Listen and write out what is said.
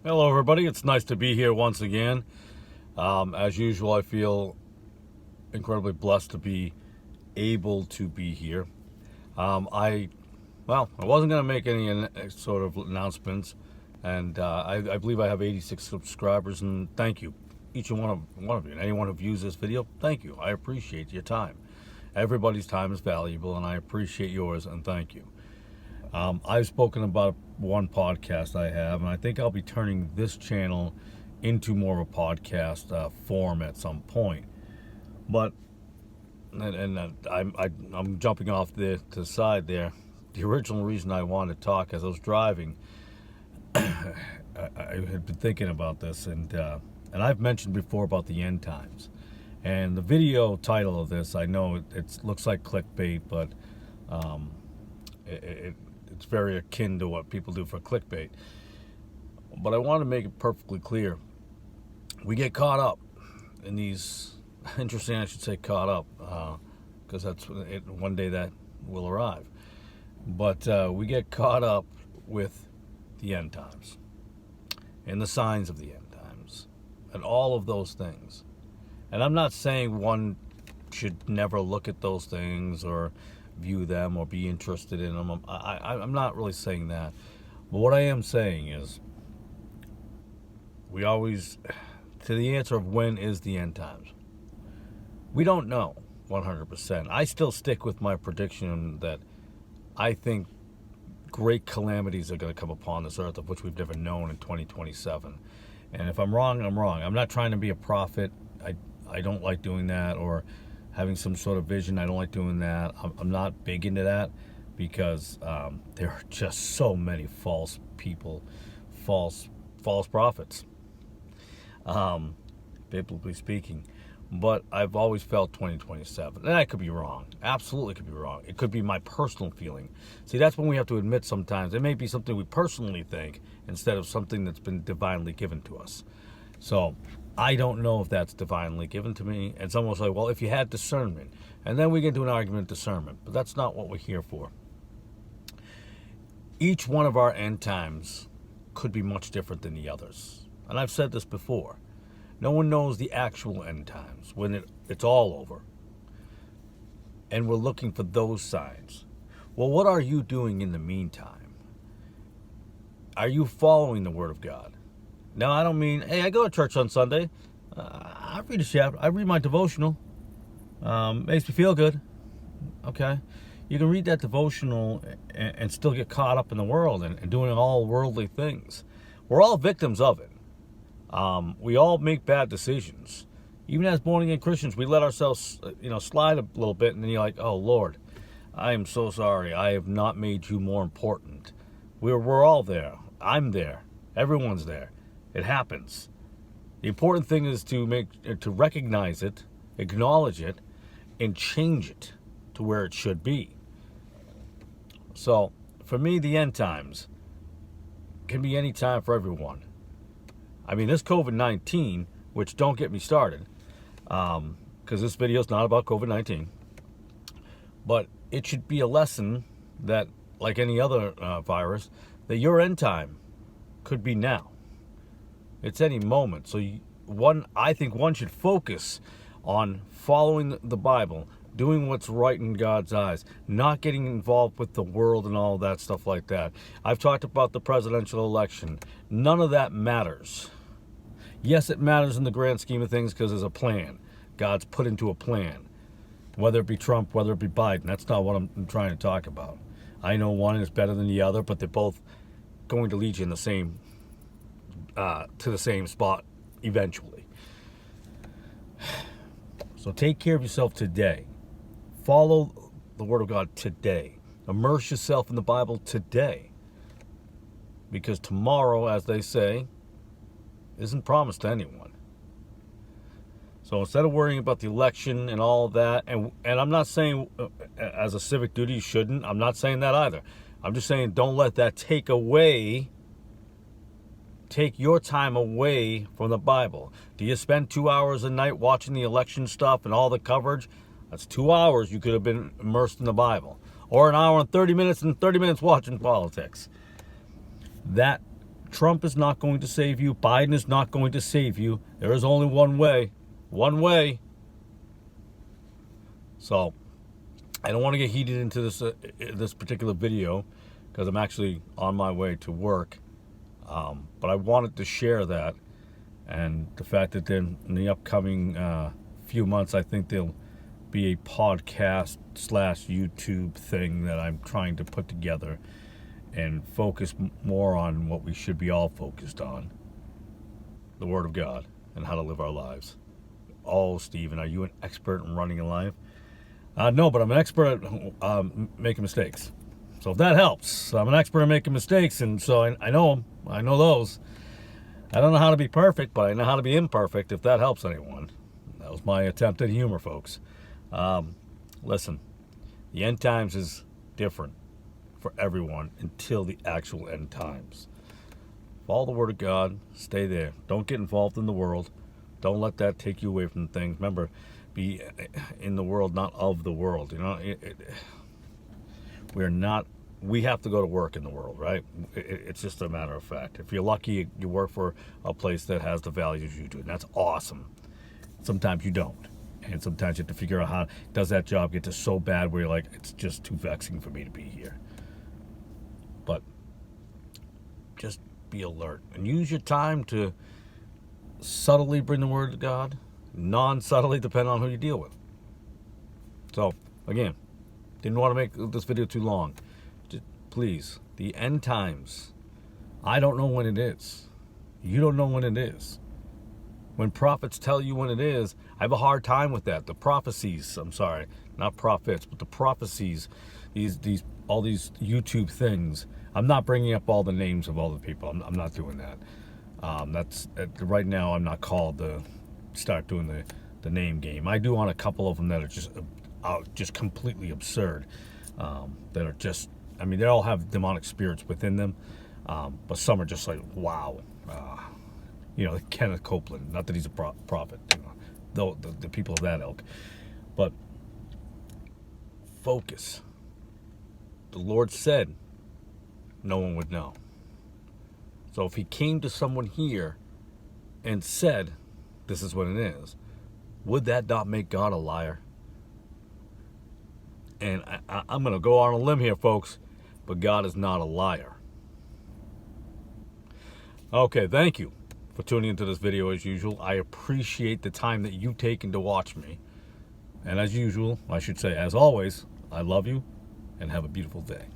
Hello, everybody. It's nice to be here once again. As usual, I feel incredibly blessed to be able to be here. I wasn't going to make any sort of announcements, and I believe I have 86 subscribers, and thank you, each and one of you, and anyone who views this video. Thank you. I appreciate your time. Everybody's time is valuable, and I appreciate yours, and thank you. I've spoken about one podcast I have, and I think I'll be turning this channel into more of a podcast form at some point. But I'm jumping off to the side there. The original reason I wanted to talk, as I was driving, I had been thinking about this, and I've mentioned before about the end times. And the video title of this, I know it looks like clickbait, but it's very akin to what people do for clickbait. But I want to make it perfectly clear. We get caught up in these, interesting I should say caught up, because that's one day that will arrive. But we get caught up with the end times and the signs of the end times and all of those things. And I'm not saying one should never look at those things or view them or be interested in them. I'm not really saying that. But what I am saying is, we always, to the answer of when is the end times, we don't know 100%. I still stick with my prediction that I think great calamities are going to come upon this earth, of which we've never known, in 2027. And if I'm wrong, I'm wrong. I'm not trying to be a prophet. I don't like doing that, or having some sort of vision. I don't like doing that. I'm not big into that, because there are just so many false people, false prophets, biblically speaking. But I've always felt 2027. And I could be wrong. Absolutely could be wrong. It could be my personal feeling. See, that's when we have to admit sometimes it may be something we personally think instead of something that's been divinely given to us. So I don't know if that's divinely given to me. And someone will say, well, if you had discernment. And then we get into an argument of discernment. But that's not what we're here for. Each one of our end times could be much different than the others. And I've said this before. No one knows the actual end times, when it's all over. And we're looking for those signs. Well, what are you doing in the meantime? Are you following the Word of God? Now, I don't mean, hey, I go to church on Sunday. I read a chapter. I read my devotional. Makes me feel good. Okay. You can read that devotional and still get caught up in the world and doing all worldly things. We're all victims of it. We all make bad decisions. Even as born-again Christians, we let ourselves, slide a little bit, and then you're like, oh, Lord, I am so sorry. I have not made you more important. We're all there. I'm there. Everyone's there. It happens. The important thing is to recognize it, acknowledge it, and change it to where it should be. So, for me, the end times can be any time for everyone. I mean, this COVID-19, which don't get me started, because this video is not about COVID-19, but it should be a lesson that, like any other virus, that your end time could be now. It's any moment. So I think one should focus on following the Bible, doing what's right in God's eyes, not getting involved with the world and all that stuff like that. I've talked about the presidential election. None of that matters. Yes, it matters in the grand scheme of things because there's a plan. God's put into a plan. Whether it be Trump, whether it be Biden, that's not what I'm trying to talk about. I know one is better than the other, but they're both going to lead you in the same to the same spot eventually. So take care of yourself today. Follow the Word of God today. Immerse yourself in the Bible today. Because tomorrow, as they say, isn't promised to anyone. So instead of worrying about the election and all of that, and I'm not saying as a civic duty you shouldn't. I'm not saying that either. I'm just saying don't let that take your time away from the Bible. Do you spend 2 hours a night watching the election stuff and all the coverage? That's 2 hours you could have been immersed in the Bible. Or an hour and 30 minutes watching politics. That Trump is not going to save you. Biden is not going to save you. There is only one way. One way. So, I don't want to get heated into this particular video because I'm actually on my way to work. But I wanted to share that, and the fact that then in the upcoming few months, I think there'll be a podcast / YouTube thing that I'm trying to put together and focus more on what we should be all focused on: the Word of God and how to live our lives. Oh, Stephen, are you an expert in running a life? No, but I'm an expert at making mistakes. So if that helps, I'm an expert at making mistakes, and so I know them. I know those. I don't know how to be perfect, but I know how to be imperfect, if that helps anyone. That was my attempt at humor, folks. Listen, the end times is different for everyone until the actual end times. Follow the Word of God. Stay there. Don't get involved in the world. Don't let that take you away from things. Remember, be in the world, not of the world. You know, we're not. We have to go to work in the world, right? It's just a matter of fact. If you're lucky, you work for a place that has the values you do, and that's awesome. Sometimes you don't, and sometimes you have to figure out how does that job get to so bad where you're like, it's just too vexing for me to be here. But just be alert and use your time to subtly bring the Word of God, non-subtly, depending on who you deal with. So, again, didn't want to make this video too long. Just, please, the end times, I don't know when it is. You don't know when it is. When prophets tell you when it is, I have a hard time with that. The prophecies, I'm sorry, not prophets, but the prophecies, all these YouTube things. I'm not bringing up all the names of all the people. I'm not doing that. That's right now. I'm not called to start doing the name game. I do on a couple of them that are just completely absurd. That are just, I mean, they all have demonic spirits within them, but some are just like, wow. You know, Kenneth Copeland. Not that he's a prophet. You know, though the people of that ilk, but focus. The Lord said no one would know. So if he came to someone here and said, this is what it is, would that not make God a liar? And I'm going to go on a limb here, folks, but God is not a liar. Okay, thank you for tuning into this video as usual. I appreciate the time that you've taken to watch me. And as usual, I should say, as always, I love you and have a beautiful day.